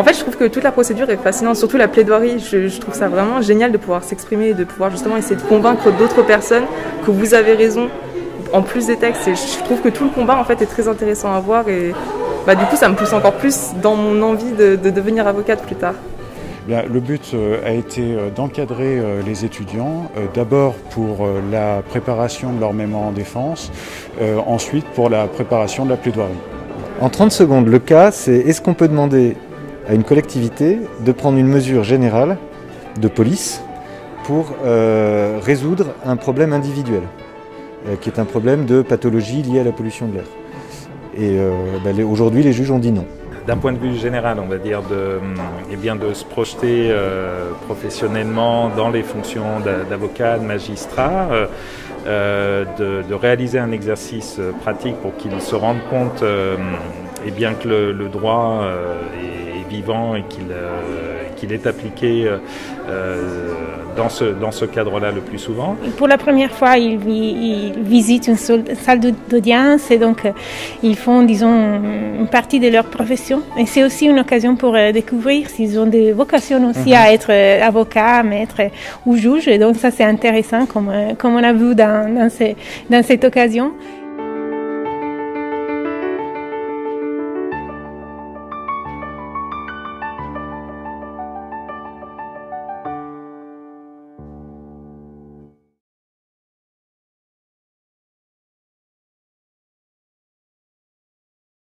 En fait, je trouve que toute la procédure est fascinante, surtout la plaidoirie. Je trouve ça vraiment génial de pouvoir s'exprimer, de pouvoir justement essayer de convaincre d'autres personnes que vous avez raison, en plus des textes. Et je trouve que tout le combat en fait est très intéressant à voir et du coup ça me pousse encore plus dans mon envie de devenir avocate plus tard. Bien, le but a été d'encadrer les étudiants, d'abord pour la préparation de leur mémoire en défense, ensuite pour la préparation de la plaidoirie. En 30 secondes, le cas, c'est est-ce qu'on peut demander à une collectivité de prendre une mesure générale de police pour résoudre un problème individuel, qui est un problème de pathologie liée à la pollution de l'air. Et aujourd'hui, les juges ont dit non. D'un point de vue général, on va dire, de se projeter professionnellement dans les fonctions d'avocat, de magistrat, de réaliser un exercice pratique pour qu'ils se rendent compte que le droit est vivant et qu'il est appliqué dans ce cadre-là le plus souvent. Pour la première fois, ils visitent une salle d'audience et donc ils font, disons, une partie de leur profession. Et c'est aussi une occasion pour découvrir s'ils ont des vocations aussi à être avocat, maître ou juge. Et donc ça, c'est intéressant comme on a vu dans cette occasion.